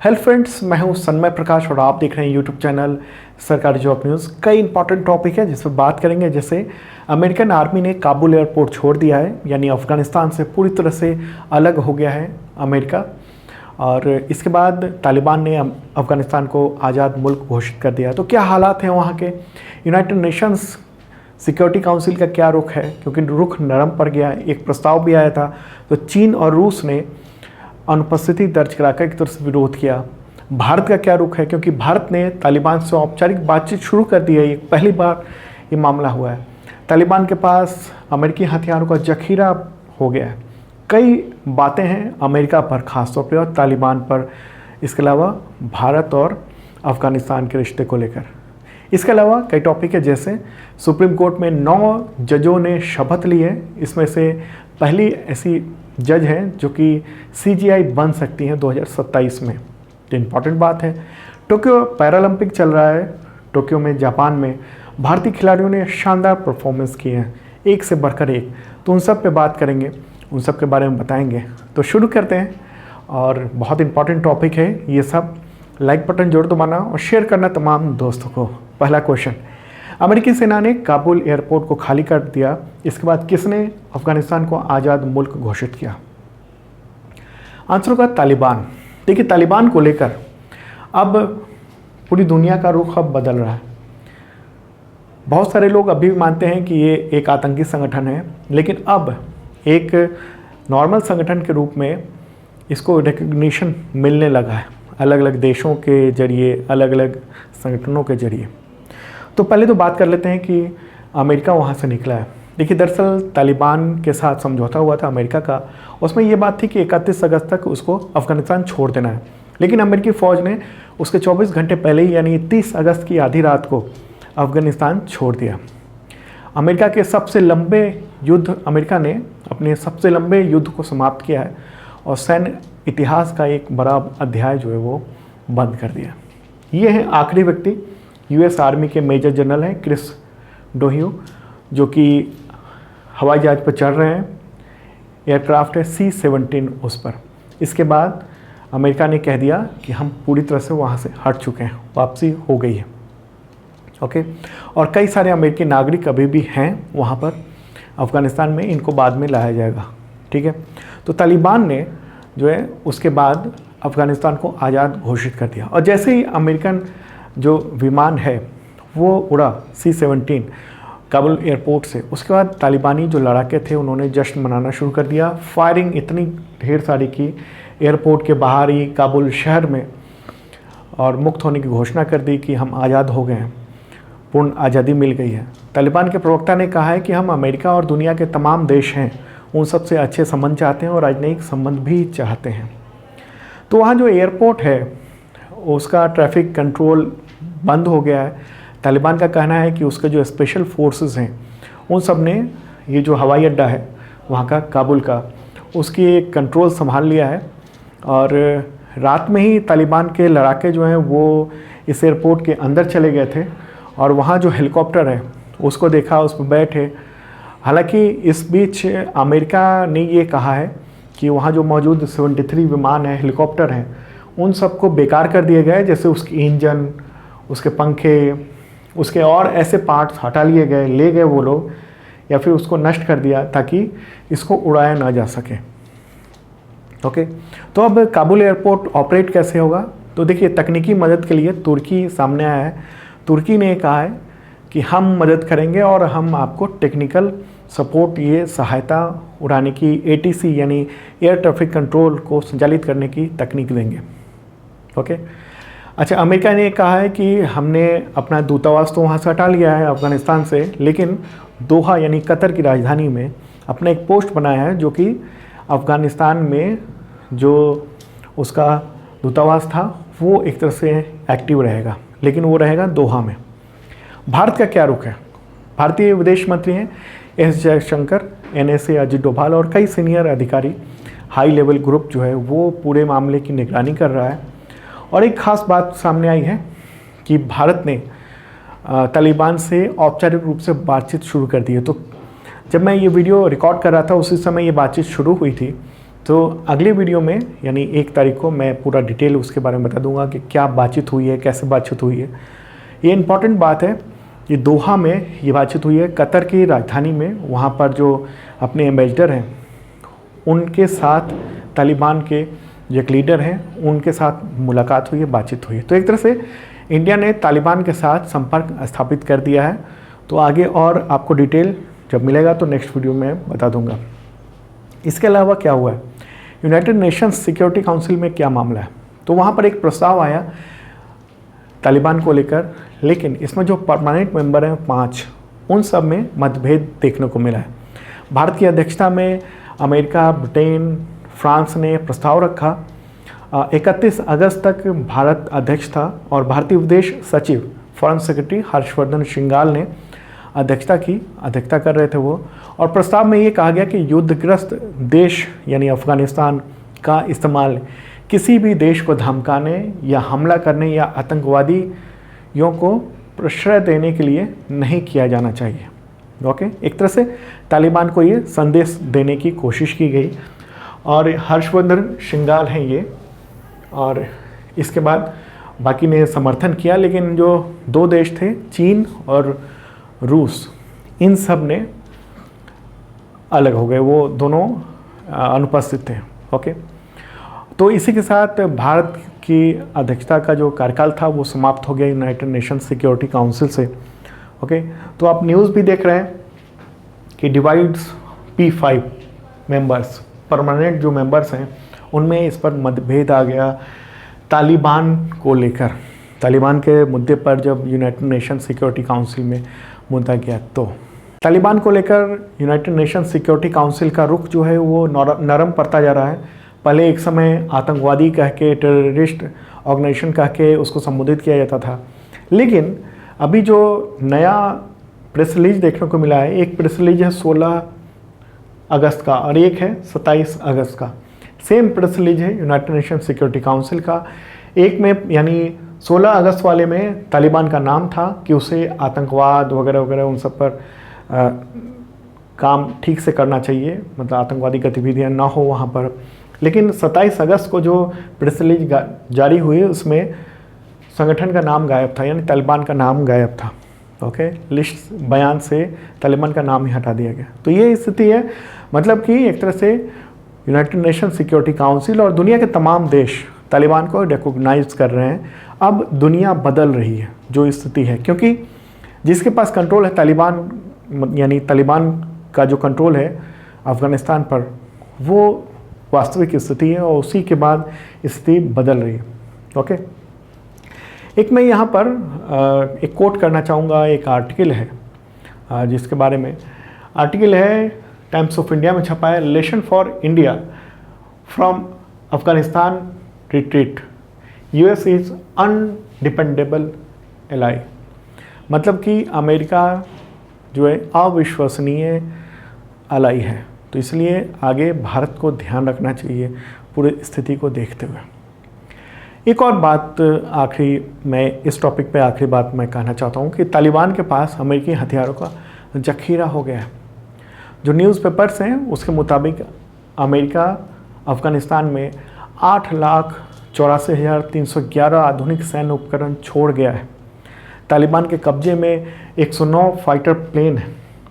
Hello friends, मैं हूं सन्मय प्रकाश और आप देख रहे हैं यूट्यूब चैनल सरकारी जॉब न्यूज़। कई इंपॉर्टेंट टॉपिक है जिस पर बात करेंगे, जैसे अमेरिकन आर्मी ने काबुल एयरपोर्ट छोड़ दिया है, यानी अफ़गानिस्तान से पूरी तरह से अलग हो गया है अमेरिका। और इसके बाद तालिबान ने अफ़गानिस्तान को आज़ाद मुल्क घोषित कर दिया। तो क्या हालात हैं वहाँ के? यूनाइटेड नेशंस सिक्योरिटी काउंसिल का क्या रुख है, क्योंकि रुख नरम पड़ गया है। एक प्रस्ताव भी आया था, तो चीन और रूस ने अनुपस्थिति दर्ज कराकर एक तरह से विरोध किया। भारत का क्या रुख है, क्योंकि भारत ने तालिबान से औपचारिक बातचीत शुरू कर दी है। ये पहली बार ये मामला हुआ है। तालिबान के पास अमेरिकी हथियारों का जखीरा हो गया है। कई बातें हैं अमेरिका पर ख़ासतौर पर और तालिबान पर, इसके अलावा भारत और अफ़गानिस्तान के रिश्ते को लेकर। इसके अलावा कई टॉपिक है, जैसे सुप्रीम कोर्ट में 9 जजों ने शपथ ली है। इसमें से पहली ऐसी जज हैं जो कि CGI बन सकती हैं 2027 में। तो इम्पॉर्टेंट बात है। टोक्यो पैरालंपिक चल रहा है, टोक्यो में, जापान में। भारतीय खिलाड़ियों ने शानदार परफॉर्मेंस किए हैं, एक से बढ़कर एक। तो उन सब पे बात करेंगे, उन सब के बारे में बताएंगे। तो शुरू करते हैं। और बहुत इंपॉर्टेंट टॉपिक है ये सब। लाइक बटन जरूर दबाना और शेयर करना तमाम दोस्तों को। पहला क्वेश्चन, अमेरिकी सेना ने काबुल एयरपोर्ट को खाली कर दिया, इसके बाद किसने अफगानिस्तान को आज़ाद मुल्क घोषित किया? आंसर होगा तालिबान। देखिए, तालिबान को लेकर अब पूरी दुनिया का रुख अब बदल रहा है। बहुत सारे लोग अभी भी मानते हैं कि ये एक आतंकी संगठन है, लेकिन अब एक नॉर्मल संगठन के रूप में इसको रिकग्निशन मिलने लगा है, अलग अलग देशों के जरिए, अलग अलग संगठनों के जरिए। तो पहले तो बात कर लेते हैं कि अमेरिका वहाँ से निकला है। देखिए, दरअसल तालिबान के साथ समझौता हुआ था अमेरिका का। उसमें ये बात थी कि 31 अगस्त तक उसको अफ़गानिस्तान छोड़ देना है, लेकिन अमेरिकी फ़ौज ने उसके 24 घंटे पहले ही, यानी 30 अगस्त की आधी रात को अफ़गानिस्तान छोड़ दिया। अमेरिका के सबसे लंबे युद्ध, अमेरिका ने अपने सबसे लंबे युद्ध को समाप्त किया है और सैन्य इतिहास का एक बड़ा अध्याय जो है वो बंद कर दिया। ये हैं आखिरी व्यक्ति, US आर्मी के मेजर जनरल हैं क्रिस डोहियो, जो कि हवाई जहाज़ पर चढ़ रहे हैं। एयरक्राफ्ट है C-17 उस पर। इसके बाद अमेरिका ने कह दिया कि हम पूरी तरह से वहाँ से हट चुके हैं, वापसी हो गई है। ओके। और कई सारे अमेरिकी नागरिक अभी भी हैं वहाँ पर अफ़गानिस्तान में, इनको बाद में लाया जाएगा। ठीक है। तो तालिबान ने जो है उसके बाद अफ़गानिस्तान को आज़ाद घोषित कर दिया। और जैसे ही अमेरिकन जो विमान है वो उड़ा C-17 काबुल एयरपोर्ट से, उसके बाद तालिबानी जो लड़ाके थे उन्होंने जश्न मनाना शुरू कर दिया। फायरिंग इतनी ढेर सारी की एयरपोर्ट के बाहर ही काबुल शहर में, और मुक्त होने की घोषणा कर दी कि हम आज़ाद हो गए हैं, पूर्ण आज़ादी मिल गई है। तालिबान के प्रवक्ता ने कहा है कि हम अमेरिका और दुनिया के तमाम देश हैं उन सबसे अच्छे संबंध चाहते हैं और राजनयिक संबंध भी चाहते हैं। तो वहाँ जो एयरपोर्ट है उसका ट्रैफिक कंट्रोल बंद हो गया है। तालिबान का कहना है कि उसके जो स्पेशल फोर्सेस हैं उन सब ने ये जो हवाई अड्डा है वहाँ का, काबुल का, उसकी एक कंट्रोल संभाल लिया है। और रात में ही तालिबान के लड़ाके जो हैं वो इस एयरपोर्ट के अंदर चले गए थे और वहाँ जो हेलीकॉप्टर है उसको देखा, उस पर बैठे। हालांकि इस बीच अमेरिका ने ये कहा है कि वहाँ जो मौजूद 73 विमान है, हेलीकॉप्टर हैं, उन सबको बेकार कर दिए गए। जैसे उसके इंजन, उसके पंखे, उसके और ऐसे पार्ट्स हटा लिए गए, ले गए वो लोग, या फिर उसको नष्ट कर दिया ताकि इसको उड़ाया ना जा सके। ओके। तो अब काबुल एयरपोर्ट ऑपरेट कैसे होगा? तो देखिए, तकनीकी मदद के लिए तुर्की सामने आया है। तुर्की ने कहा है कि हम मदद करेंगे और हम आपको टेक्निकल सपोर्ट, ये सहायता उड़ाने की, ATC यानी एयर ट्रैफिक कंट्रोल को संचालित करने की तकनीक देंगे। ओके। अच्छा, अमेरिका ने कहा है कि हमने अपना दूतावास तो वहाँ से हटा लिया है अफ़गानिस्तान से, लेकिन दोहा यानी कतर की राजधानी में अपना एक पोस्ट बनाया है जो कि अफ़गानिस्तान में जो उसका दूतावास था वो एक तरह से एक्टिव रहेगा, लेकिन वो रहेगा दोहा में। भारत का क्या रुख है? भारतीय विदेश मंत्री हैं S जयशंकर, NSA अजित डोभाल और कई सीनियर अधिकारी, हाई लेवल ग्रुप जो है वो पूरे मामले की निगरानी कर रहा है। और एक ख़ास बात सामने आई है कि भारत ने तालिबान से औपचारिक रूप से बातचीत शुरू कर दी है। तो जब मैं ये वीडियो रिकॉर्ड कर रहा था उसी समय ये बातचीत शुरू हुई थी। तो अगले वीडियो में यानी 1 तारीख को मैं पूरा डिटेल उसके बारे में बता दूंगा कि क्या बातचीत हुई है, कैसे बातचीत हुई है। ये इम्पॉर्टेंट बात है, ये दोहा में ये बातचीत हुई है, कतर की राजधानी में। वहाँ पर जो अपने एम्बेसडर हैं उनके साथ तालिबान के जो एक लीडर हैं उनके साथ मुलाकात हुई है, बातचीत हुई है। तो एक तरह से इंडिया ने तालिबान के साथ संपर्क स्थापित कर दिया है। तो आगे और आपको डिटेल जब मिलेगा तो नेक्स्ट वीडियो में बता दूंगा। इसके अलावा क्या हुआ है, यूनाइटेड नेशंस सिक्योरिटी काउंसिल में क्या मामला है। तो वहाँ पर एक प्रस्ताव आया तालिबान को लेकर, लेकिन इसमें जो परमानेंट मेंबर हैं 5, उन सब में मतभेद देखने को मिला है। भारत की अध्यक्षता में अमेरिका, ब्रिटेन, फ्रांस ने प्रस्ताव रखा। 31 अगस्त तक भारत अध्यक्ष था और भारतीय विदेश सचिव फॉरेन सेक्रेटरी हर्षवर्धन श्रृंगाल ने अध्यक्षता कर रहे थे वो। और प्रस्ताव में ये कहा गया कि युद्धग्रस्त देश यानी अफगानिस्तान का इस्तेमाल किसी भी देश को धमकाने या हमला करने या आतंकवादियों को प्रश्रय देने के लिए नहीं किया जाना चाहिए। ओके, एक तरह से तालिबान को ये संदेश देने की कोशिश की गई और हर्षवर्धन श्रृंगाल हैं ये, और इसके बाद बाकी ने समर्थन किया। लेकिन जो 2 देश थे, चीन और रूस, इन सब ने अलग हो गए, वो दोनों अनुपस्थित थे। ओके, तो इसी के साथ भारत की अध्यक्षता का जो कार्यकाल था वो समाप्त हो गया यूनाइटेड नेशन सिक्योरिटी काउंसिल से। ओके, तो आप न्यूज़ भी देख रहे हैं कि डिवाइड्स P5 मेंबर्स, परमानेंट जो मेंबर्स हैं उनमें इस पर मतभेद आ गया तालिबान को लेकर। तालिबान के मुद्दे पर जब यूनाइटेड नेशन सिक्योरिटी काउंसिल में मुद्दा गया तो तालिबान को लेकर यूनाइटेड नेशन सिक्योरिटी काउंसिल का रुख जो है वो नरम पड़ता जा रहा है। पहले एक समय आतंकवादी कह के, टेररिस्ट ऑर्गेनाइजेशन कह के उसको संबोधित किया जाता था, लेकिन अभी जो नया प्रेस रिलीज देखने को मिला है, एक प्रेस रिलीज है 16 अगस्त का और एक है 27 अगस्त का। सेम प्रेस रिलीज है यूनाइटेड नेशन सिक्योरिटी काउंसिल का। एक में यानी 16 अगस्त वाले में तालिबान का नाम था कि उसे आतंकवाद वगैरह वगैरह उन सब पर काम ठीक से करना चाहिए, मतलब आतंकवादी गतिविधियां ना हो वहाँ पर। लेकिन 27 अगस्त को जो प्रेस रिलीज जारी हुई उसमें संगठन का नाम गायब था, यानी तालिबान का नाम गायब था। ओके, लिस्ट बयान से तालिबान का नाम ही हटा दिया गया। तो ये स्थिति है, मतलब कि एक तरह से यूनाइटेड नेशन सिक्योरिटी काउंसिल और दुनिया के तमाम देश तालिबान को रिकॉग्नाइज कर रहे हैं। अब दुनिया बदल रही है जो स्थिति है, क्योंकि जिसके पास कंट्रोल है तालिबान, यानी तालिबान का जो कंट्रोल है अफ़गानिस्तान पर, वो वास्तविक स्थिति है और उसी के बाद स्थिति बदल रही है। ओके, एक मैं यहाँ पर एक कोट करना चाहूँगा। एक आर्टिकल है जिसके बारे में आर्टिकल है टाइम्स ऑफ इंडिया में छपा है, lesson for India from Afghanistan retreat, US is undependable ally. मतलब कि अमेरिका जो है अविश्वसनीय अलाई है, तो इसलिए आगे भारत को ध्यान रखना चाहिए पूरी स्थिति को देखते हुए। एक और बात आखिरी, मैं इस टॉपिक पे आखिरी बात मैं कहना चाहता हूँ कि तालिबान के पास अमेरिकी हथियारों का जखीरा हो गया है। जो न्यूज़पेपर्स हैं उसके मुताबिक अमेरिका अफ़गानिस्तान में 8,84,311 आधुनिक सैन्य उपकरण छोड़ गया है। तालिबान के कब्जे में 109 फाइटर प्लेन है,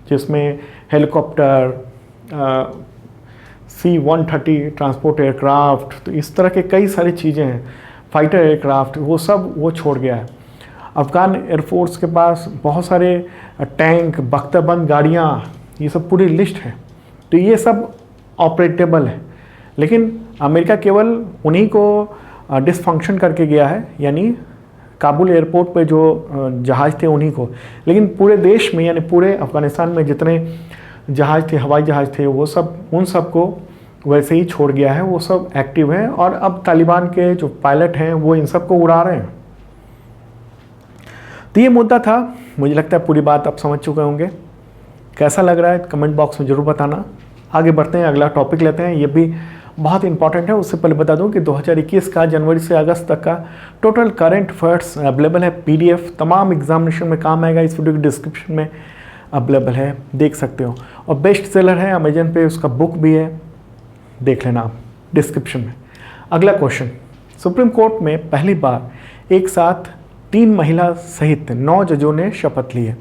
जिसमें हेलीकॉप्टर, C-130 ट्रांसपोर्ट एयरक्राफ्ट, तो इस तरह के कई सारी चीज़ें हैं, फाइटर एयरक्राफ्ट, वो छोड़ गया है। अफ़गान एयरफोर्स के पास बहुत सारे टैंक, बख्तरबंद गाड़ियाँ, ये सब पूरी लिस्ट है। तो ये सब ऑपरेटेबल है, लेकिन अमेरिका केवल उन्हीं को डिसफंक्शन करके गया है, यानी काबुल एयरपोर्ट पे जो जहाज़ थे उन्हीं को, लेकिन पूरे देश में यानी पूरे अफ़गानिस्तान में जितने जहाज़ थे, हवाई जहाज़ थे, वो सब उन सब को वैसे ही छोड़ गया है। वो सब एक्टिव हैं और अब तालिबान के जो पायलट हैं वो इन सब को उड़ा रहे हैं। तो ये मुद्दा था, मुझे लगता है पूरी बात आप समझ चुके होंगे। कैसा लग रहा है कमेंट बॉक्स में ज़रूर बताना। आगे बढ़ते हैं, अगला टॉपिक लेते हैं, ये भी बहुत इंपॉर्टेंट है। उससे पहले बता दूं कि 2021 का जनवरी से अगस्त तक का टोटल करंट अफेयर्स अवेलेबल है, PDF तमाम एग्जामिनेशन में काम आएगा। इस वीडियो के डिस्क्रिप्शन में अवेलेबल है, देख सकते हो। और बेस्ट सेलर है अमेजन पे, उसका बुक भी है, देख लेना आप। डिस्क्रिप्शन में। अगला क्वेश्चन, सुप्रीम कोर्ट में पहली बार एक साथ 3 महिला सहित 9 जजों ने शपथ ली है।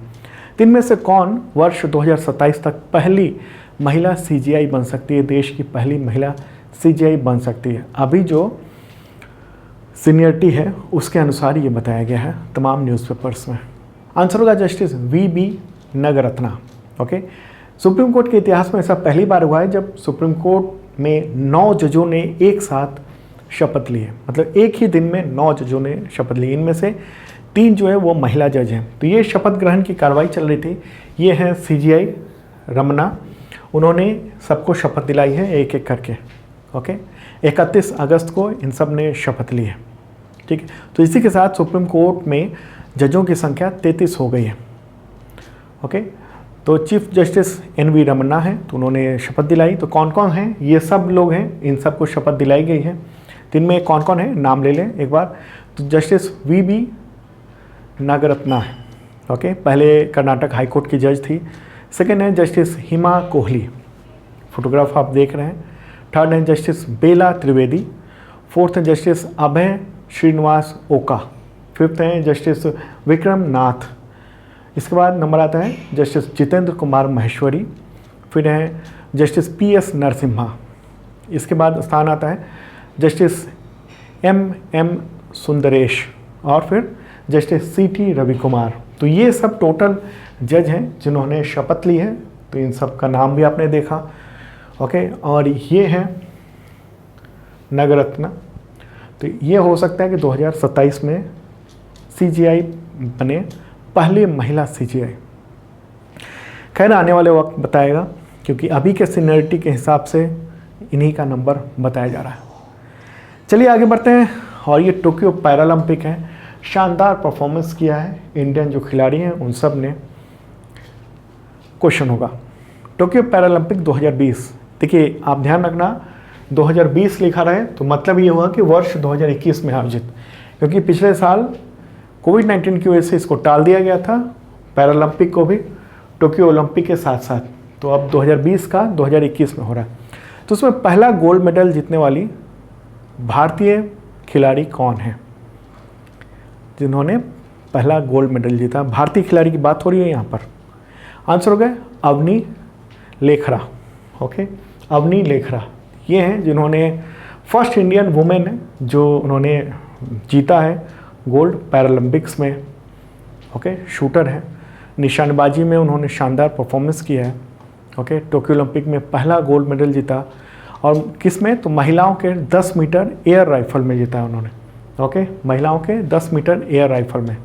3 में से कौन वर्ष 2027 तक पहली महिला CJI बन सकती है, देश की पहली महिला CJI बन सकती है? अभी जो सीनियरिटी है उसके अनुसार ये बताया गया है तमाम न्यूज़पेपर्स में। आंसर होगा justice VB Nagarathna. Okay, supreme court के इतिहास में ऐसा पहली बार हुआ है जब सुप्रीम कोर्ट में 9 जजों ने एक साथ शपथ ली है, मतलब एक ही दिन में 9 जजों ने शपथ ली। इनमें से 3 जो है वो महिला जज हैं। तो ये शपथ ग्रहण की कार्रवाई चल रही थी। ये हैं CJI रमना, उन्होंने सबको शपथ दिलाई है एक एक करके। ओके, 31 अगस्त को इन सब ने शपथ ली है। ठीक है, तो इसी के साथ सुप्रीम कोर्ट में जजों की संख्या 33 हो गई है। ओके, तो चीफ जस्टिस NV रमन्ना है, तो उन्होंने शपथ दिलाई। तो कौन कौन हैं? ये सब लोग हैं, इन सबको शपथ दिलाई गई है। तो इनमें कौन कौन है, नाम ले लें एक बार। तो जस्टिस VB नागरत्ना है। ओके, पहले कर्नाटक हाई कोर्ट की जज थी। सेकेंड है जस्टिस हिमा कोहली, फोटोग्राफ आप देख रहे हैं। थर्ड है जस्टिस बेला त्रिवेदी। फोर्थ है जस्टिस अभय श्रीनिवास ओका। फिफ्थ है जस्टिस विक्रम नाथ। इसके बाद नंबर आता है जस्टिस जितेंद्र कुमार महेश्वरी। फिर है जस्टिस PS नरसिम्हा। इसके बाद स्थान आता है जस्टिस MM सुंदरेश और फिर जस्टिस CT रवि कुमार। तो ये सब टोटल जज हैं जिन्होंने शपथ ली है। तो इन सब का नाम भी आपने देखा। ओके, और ये हैं नागरत्ना। तो ये हो सकता है कि 2027 में CJI बने पहली महिला CJI। खैर, आने वाले वक्त बताएगा, क्योंकि अभी के सीनियरिटी के हिसाब से इन्हीं का नंबर बताया जा रहा है। चलिए आगे बढ़ते हैं। और ये टोक्यो पैरालंपिक है, शानदार परफॉर्मेंस किया है इंडियन जो खिलाड़ी हैं उन सब ने। क्वेश्चन होगा टोक्यो पैरालंपिक 2020। देखिए, आप ध्यान रखना 2020 लिखा रहे तो मतलब ये हुआ कि वर्ष 2021 में आयोजित, क्योंकि पिछले साल कोविड-19 की वजह से इसको टाल दिया गया था, पैरालंपिक को भी टोक्यो ओलंपिक के साथ साथ। तो अब 2020 का 2021 में हो रहा है। तो उसमें पहला गोल्ड मेडल जीतने वाली भारतीय खिलाड़ी कौन है जिन्होंने पहला गोल्ड मेडल जीता? भारतीय खिलाड़ी की बात हो रही है यहाँ पर। आंसर हो गया अवनी लेखरा। ओके, अवनी लेखरा ये हैं जिन्होंने फर्स्ट इंडियन वुमेन है जो उन्होंने जीता है गोल्ड पैरालंपिक्स में। ओके, शूटर है, निशानेबाजी में उन्होंने शानदार परफॉर्मेंस किया है। ओके, टोक्यो ओलंपिक में पहला गोल्ड मेडल जीता। और किस में? तो महिलाओं के 10 मीटर एयर राइफल में जीता है उन्होंने। ओके, महिलाओं के 10 मीटर एयर राइफल में।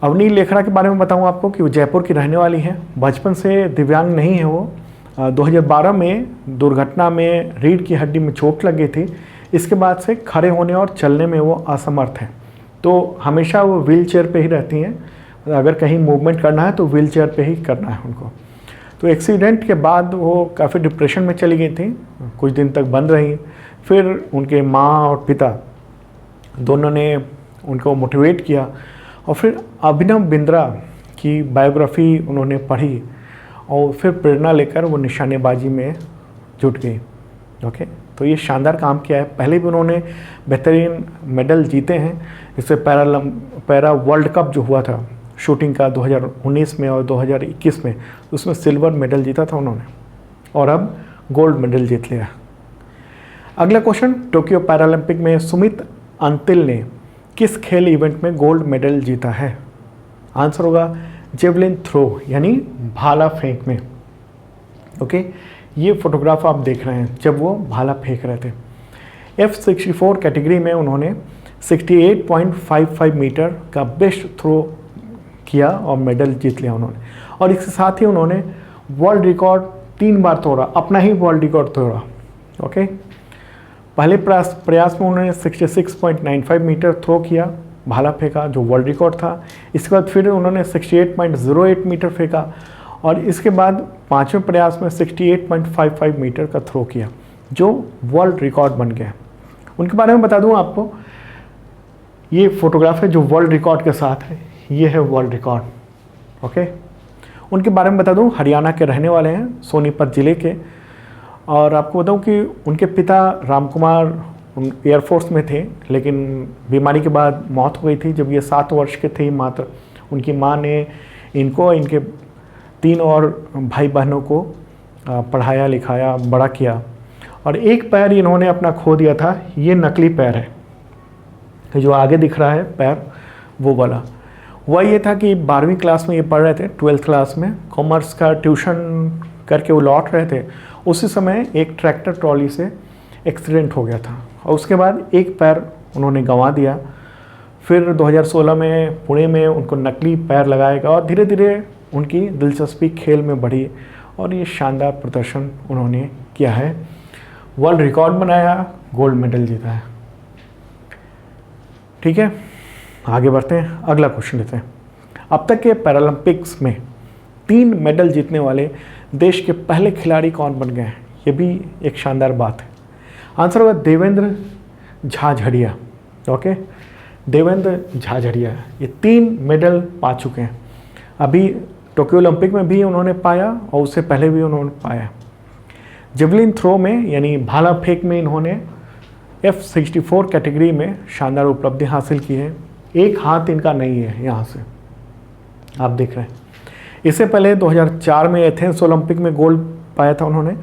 अवनी लेखरा के बारे में बताऊं आपको कि वो जयपुर की रहने वाली हैं। बचपन से दिव्यांग नहीं है वो। 2012 में दुर्घटना में रीढ़ की हड्डी में चोट लग गई थी। इसके बाद से खड़े होने और चलने में वो असमर्थ हैं। तो हमेशा वो व्हील चेयर पर ही रहती हैं। अगर कहीं मूवमेंट करना है तो व्हील चेयर पर ही करना है उनको। तो एक्सीडेंट के बाद वो काफ़ी डिप्रेशन में चली गई थी, कुछ दिन तक बंद रही। फिर उनके माँ और पिता दोनों ने उनको मोटिवेट किया और फिर अभिनव बिंद्रा की बायोग्राफी उन्होंने पढ़ी और फिर प्रेरणा लेकर वो निशानेबाजी में जुट गई। ओके, तो ये शानदार काम किया है। पहले भी उन्होंने बेहतरीन मेडल जीते हैं। इससे पैरा वर्ल्ड कप जो हुआ था शूटिंग का 2019 में और 2021 में, उसमें सिल्वर मेडल जीता था उन्होंने और अब गोल्ड मेडल जीत लिया। अगला क्वेश्चन, टोक्यो पैरालंपिक में सुमित अंतिल ने किस खेल इवेंट में गोल्ड मेडल जीता है? आंसर होगा जेवलिन थ्रो यानी भाला फेंक में। ओके, ये फोटोग्राफ आप देख रहे हैं जब वो भाला फेंक रहे थे। F64 कैटेगरी में उन्होंने 68.55 मीटर का बेस्ट थ्रो किया और मेडल जीत लिया उन्होंने। और इसके साथ ही उन्होंने वर्ल्ड रिकॉर्ड 3 बार तोड़ा, अपना ही वर्ल्ड रिकॉर्ड तोड़ा। ओके, पहले प्रयास में उन्होंने 66.95 मीटर थ्रो किया, भाला फेंका जो वर्ल्ड रिकॉर्ड था। इसके बाद फिर उन्होंने 68.08 मीटर फेंका और इसके बाद 5वें प्रयास में 68.55 मीटर का थ्रो किया जो वर्ल्ड रिकॉर्ड बन गया। उनके बारे में बता दूं आपको, ये फोटोग्राफ है जो वर्ल्ड रिकॉर्ड के साथ है, ये है वर्ल्ड रिकॉर्ड। ओके, उनके बारे में बता दूं, हरियाणा के रहने वाले हैं, सोनीपत ज़िले के, और आपको बताऊं कि उनके पिता राम कुमार एयरफोर्स में थे, लेकिन बीमारी के बाद मौत हो गई थी जब ये 7 वर्ष के थे मात्र। उनकी माँ ने इनको, इनके 3 और भाई बहनों को पढ़ाया लिखाया, बड़ा किया। और एक पैर इन्होंने अपना खो दिया था, ये नकली पैर है जो आगे दिख रहा है पैर, वो वाला। वह ये था कि 12वीं क्लास में ये पढ़ रहे थे, 12th क्लास में कॉमर्स का ट्यूशन करके वो लौट रहे थे। उसी समय एक ट्रैक्टर ट्रॉली से एक्सीडेंट हो गया था और उसके बाद एक पैर उन्होंने गंवा दिया। फिर 2016 में पुणे में उनको नकली पैर लगाया गया और धीरे धीरे उनकी दिलचस्पी खेल में बढ़ी और ये शानदार प्रदर्शन उन्होंने किया है। वर्ल्ड रिकॉर्ड बनाया, गोल्ड मेडल जीता है। ठीक है, आगे बढ़ते हैं, अगला क्वेश्चन लेते हैं। अब तक के पैरालंपिक्स में 3 मेडल जीतने वाले देश के पहले खिलाड़ी कौन बन गए हैं? ये भी एक शानदार बात है। आंसर होगा देवेंद्र झाझड़िया। ओके, देवेंद्र झाझड़िया ये 3 मेडल पा चुके हैं। अभी टोक्यो ओलंपिक में भी उन्होंने पाया और उससे पहले भी उन्होंने पाया। जेवलिन थ्रो में यानी भाला फेंक में इन्होंने F64 कैटेगरी में शानदार उपलब्धि हासिल की है। एक हाथ इनका नहीं है, यहाँ से आप देख रहे हैं। इससे पहले 2004 में एथेंस ओलंपिक में गोल्ड पाया था उन्होंने।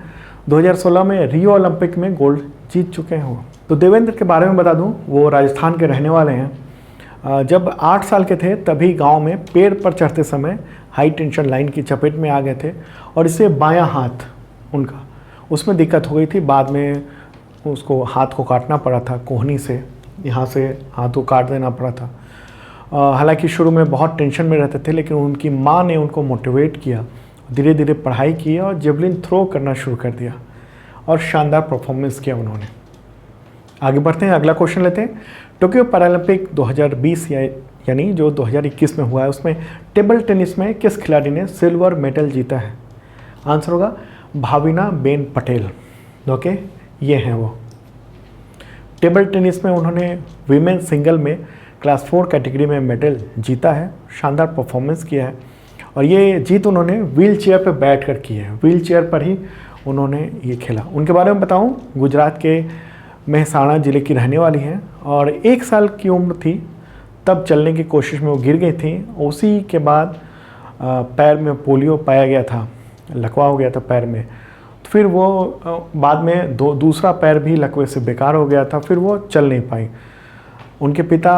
2016 में रियो ओलंपिक में गोल्ड जीत चुके हैं वो। तो देवेंद्र के बारे में बता दूं, वो राजस्थान के रहने वाले हैं। जब 8 साल के थे तभी गांव में पेड़ पर चढ़ते समय हाई टेंशन लाइन की चपेट में आ गए थे और इससे बायां हाथ उनका, उसमें दिक्कत हो गई थी। बाद में उसको हाथ को काटना पड़ा था, कोहनी से यहाँ से हाथ को काट देना पड़ा था। हालांकि शुरू में बहुत टेंशन में रहते थे, लेकिन उनकी माँ ने उनको मोटिवेट किया, धीरे धीरे पढ़ाई की और जेवलिन थ्रो करना शुरू कर दिया और शानदार परफॉर्मेंस किया उन्होंने। आगे बढ़ते हैं, अगला क्वेश्चन लेते हैं। टोक्यो पैरालंपिक 2020 यानी जो 2021 में हुआ है, उसमें टेबल टेनिस में किस खिलाड़ी ने सिल्वर मेडल जीता है? आंसर होगा भाविना बेन पटेल। ओके, ये हैं वो। टेबल टेनिस में उन्होंने वीमेन सिंगल में क्लास 4 कैटेगरी में मेडल जीता है, शानदार परफॉर्मेंस किया है। और ये जीत उन्होंने व्हील चेयर पर बैठ कर की है, व्हील चेयर पर ही उन्होंने ये खेला। उनके बारे में बताऊं, गुजरात के मेहसाणा ज़िले की रहने वाली हैं और 1 साल की उम्र थी तब चलने की कोशिश में वो गिर गई थी। उसी के बाद पैर में पोलियो पाया गया था, लकवा हो गया था पैर में। फिर वो बाद में दूसरा पैर भी लकवे से बेकार हो गया था, फिर वो चल नहीं पाई। उनके पिता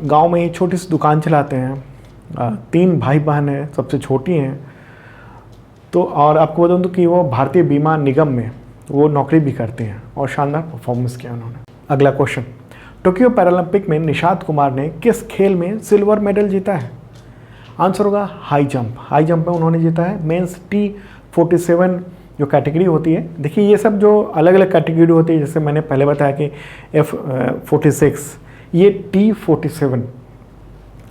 गांव में ही छोटी सी दुकान चलाते हैं। 3 भाई बहन हैं, सबसे छोटी हैं। तो और आपको बता दूं कि वो भारतीय बीमा निगम में वो नौकरी भी करते हैं और शानदार परफॉर्मेंस किया उन्होंने। अगला क्वेश्चन, टोक्यो पैरालंपिक में निशात कुमार ने किस खेल में सिल्वर मेडल जीता है? आंसर होगा हाई जंप। हाई जंप में उन्होंने जीता है। मेंस T47 जो कैटेगरी होती है, देखिए ये सब जो अलग अलग कैटेगरी होती है, जैसे मैंने पहले बताया कि F46, ये T47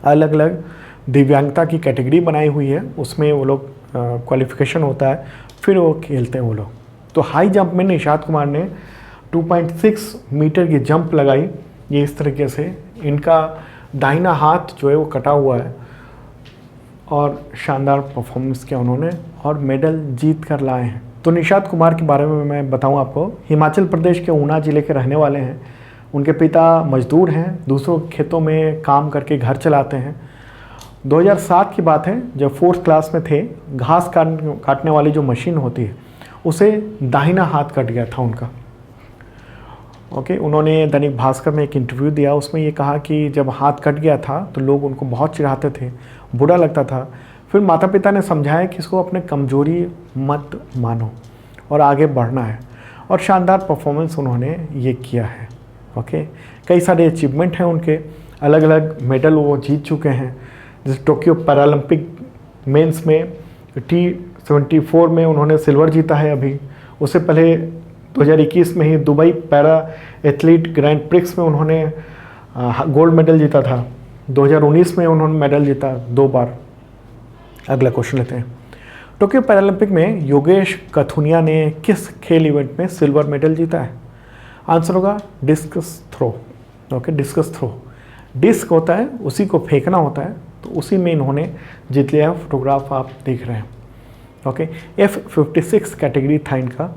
अलग अलग दिव्यांगता की कैटेगरी बनाई हुई है। उसमें वो लोग क्वालिफिकेशन होता है, फिर वो खेलते हैं वो लोग। तो हाई जंप में निशात कुमार ने 2.6 मीटर की जंप लगाई। ये इस तरीके से, इनका दाहिना हाथ जो है वो कटा हुआ है और शानदार परफॉर्मेंस किया उन्होंने और मेडल जीत कर लाए हैं। तो निशात कुमार के बारे में मैं बताऊं आपको, हिमाचल प्रदेश के ऊना ज़िले के रहने वाले हैं। उनके पिता मजदूर हैं, दूसरों खेतों में काम करके घर चलाते हैं। 2007 की बात है, जब 4th क्लास में थे, घास काटने वाली जो मशीन होती है उसे दाहिना हाथ कट गया था उनका। ओके, उन्होंने दैनिक भास्कर में एक इंटरव्यू दिया, उसमें ये कहा कि जब हाथ कट गया था तो लोग उनको बहुत चिढ़ाते थे, बुरा लगता था। फिर माता पिता ने समझाया कि इसको अपने कमजोरी मत मानो और आगे बढ़ना है, और शानदार परफॉर्मेंस उन्होंने ये किया है। ओके, कई सारे अचीवमेंट हैं उनके, अलग अलग मेडल वो जीत चुके हैं। जैसे टोक्यो पैरालंपिक मेंस में T74 में उन्होंने सिल्वर जीता है अभी। उससे पहले 2021 में ही Dubai para athlete grand prix में उन्होंने गोल्ड मेडल जीता था। 2019 में उन्होंने मेडल जीता 2 बार। अगला क्वेश्चन लेते हैं, टोक्यो पैरालंपिक में योगेश कथुनिया ने किस खेल इवेंट में सिल्वर मेडल जीता है? आंसर होगा discus throw. Okay, discus throw, disc होता है उसी को फेंकना होता है, तो उसी में इन्होंने जीत लिया। फोटोग्राफ आप देख रहे हैं। ओके, F56 कैटेगरी था इनका,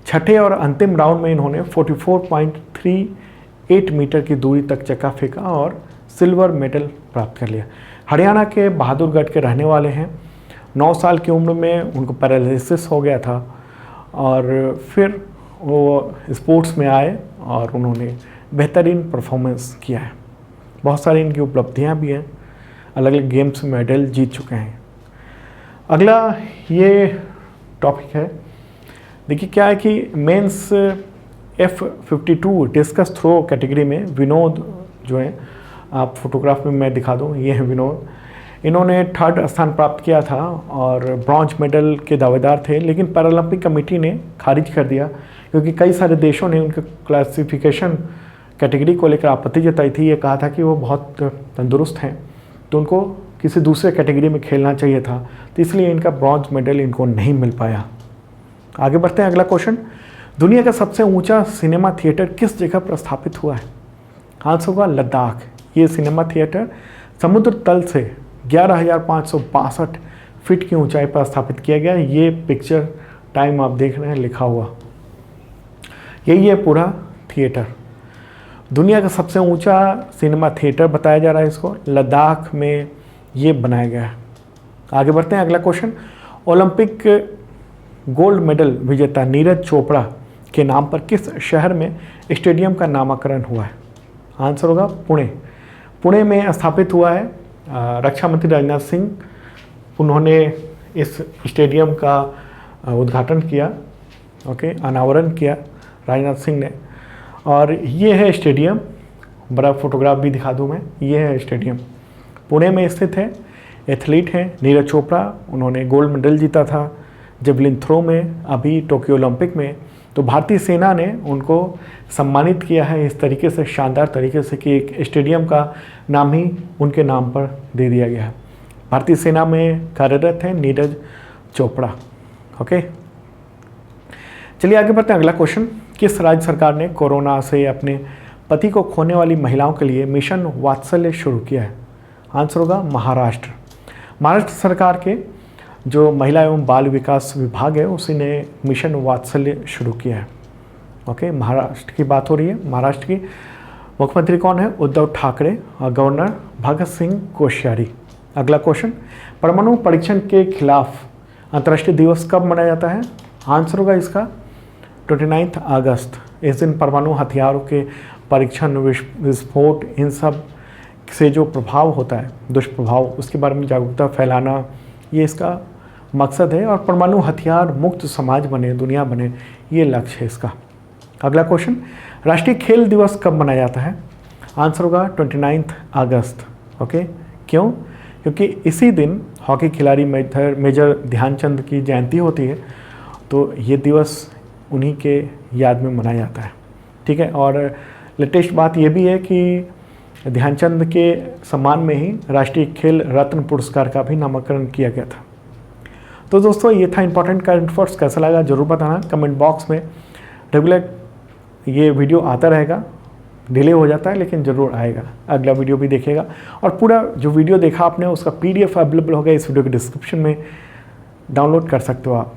छठे और अंतिम राउंड में इन्होंने 44.38 मीटर की दूरी तक चक्का फेंका और सिल्वर मेडल प्राप्त कर लिया। हरियाणा के बहादुरगढ़ के रहने वाले हैं। 9 साल की उम्र में उनको पैरालिसिस हो गया था और फिर वो स्पोर्ट्स में आए और उन्होंने बेहतरीन परफॉर्मेंस किया है। बहुत सारी इनकी उपलब्धियां भी हैं, अलग अलग गेम्स में मेडल जीत चुके हैं। अगला ये टॉपिक है, देखिए क्या है कि mains F52 discus throw category में विनोद जो है, आप फोटोग्राफ में मैं दिखा दूँ, ये है विनोद। इन्होंने 3rd स्थान प्राप्त किया था और ब्रॉन्ज मेडल के दावेदार थे, लेकिन पैरालंपिक कमेटी ने खारिज कर दिया क्योंकि कई सारे देशों ने उनके क्लासिफिकेशन कैटेगरी को लेकर आपत्ति जताई थी। ये कहा था कि वो बहुत तंदुरुस्त हैं तो उनको किसी दूसरे कैटेगरी में खेलना चाहिए था, तो इसलिए इनका ब्रॉन्ज मेडल इनको नहीं मिल पाया। आगे बढ़ते हैं, अगला क्वेश्चन, दुनिया का सबसे ऊंचा सिनेमा थिएटर किस जगह पर स्थापित हुआ है? आंसर होगा लद्दाख। ये सिनेमा थिएटर समुद्र तल से 11,562 फीट की ऊंचाई पर स्थापित किया गया। ये पिक्चर टाइम आप देख रहे हैं लिखा हुआ, यही है पूरा थिएटर। दुनिया का सबसे ऊंचा सिनेमा थिएटर बताया जा रहा है इसको, लद्दाख में ये बनाया गया है। आगे बढ़ते हैं, अगला क्वेश्चन, ओलंपिक गोल्ड मेडल विजेता नीरज चोपड़ा के नाम पर किस शहर में स्टेडियम का नामकरण हुआ है? आंसर होगा पुणे। पुणे में स्थापित हुआ है। रक्षा मंत्री राजनाथ सिंह उन्होंने इस स्टेडियम का उद्घाटन किया, अनावरण किया राजनाथ सिंह ने। और ये है स्टेडियम, बड़ा फोटोग्राफ भी दिखा दूं मैं, ये है स्टेडियम, पुणे में स्थित है। एथलीट हैं नीरज चोपड़ा, उन्होंने गोल्ड मेडल जीता था जेवलिन थ्रो में अभी टोक्यो ओलंपिक में। तो भारतीय सेना ने उनको सम्मानित किया है इस तरीके से, शानदार तरीके से, कि एक स्टेडियम का नाम ही उनके नाम पर दे दिया गया है। भारतीय सेना में कार्यरत हैं नीरज चोपड़ा। ओके, चलिए आगे बढ़ते हैं, अगला क्वेश्चन, किस राज्य सरकार ने कोरोना से अपने पति को खोने वाली महिलाओं के लिए मिशन वात्सल्य शुरू किया है? आंसर होगा महाराष्ट्र। महाराष्ट्र सरकार के जो महिला एवं बाल विकास विभाग है उसी ने मिशन वात्सल्य शुरू किया है। ओके, महाराष्ट्र की बात हो रही है। महाराष्ट्र की मुख्यमंत्री कौन है? उद्धव ठाकरे और गवर्नर भगत सिंह कोश्यारी। अगला क्वेश्चन, परमाणु परीक्षण के खिलाफ अंतर्राष्ट्रीय दिवस कब मनाया जाता है? आंसर होगा इसका 29 अगस्त। इस दिन परमाणु हथियारों के परीक्षण, विस्फोट, इन सब से जो प्रभाव होता है, दुष्प्रभाव, उसके बारे में जागरूकता फैलाना, ये इसका मकसद है। और परमाणु हथियार मुक्त समाज बने, दुनिया बने, ये लक्ष्य है इसका। अगला क्वेश्चन, राष्ट्रीय खेल दिवस कब मनाया जाता है? आंसर होगा 29 अगस्त। ओके, क्यों? क्योंकि इसी दिन हॉकी खिलाड़ी मेजर ध्यानचंद की जयंती होती है, तो ये दिवस उन्हीं के याद में मनाया जाता है। ठीक है, और लेटेस्ट बात ये भी है कि ध्यानचंद के सम्मान में ही राष्ट्रीय खेल रत्न पुरस्कार का भी नामकरण किया गया था। तो दोस्तों, ये था इंपॉर्टेंट करंट अफेयर्स। कैसा लगा जरूर बताना कमेंट बॉक्स में। रेगुलर ये वीडियो आता रहेगा, डिले हो जाता है लेकिन ज़रूर आएगा। अगला वीडियो भी देखेगा और पूरा जो वीडियो देखा आपने उसका PDF अवेलेबल होगा इस वीडियो के डिस्क्रिप्शन में, डाउनलोड कर सकते हो आप।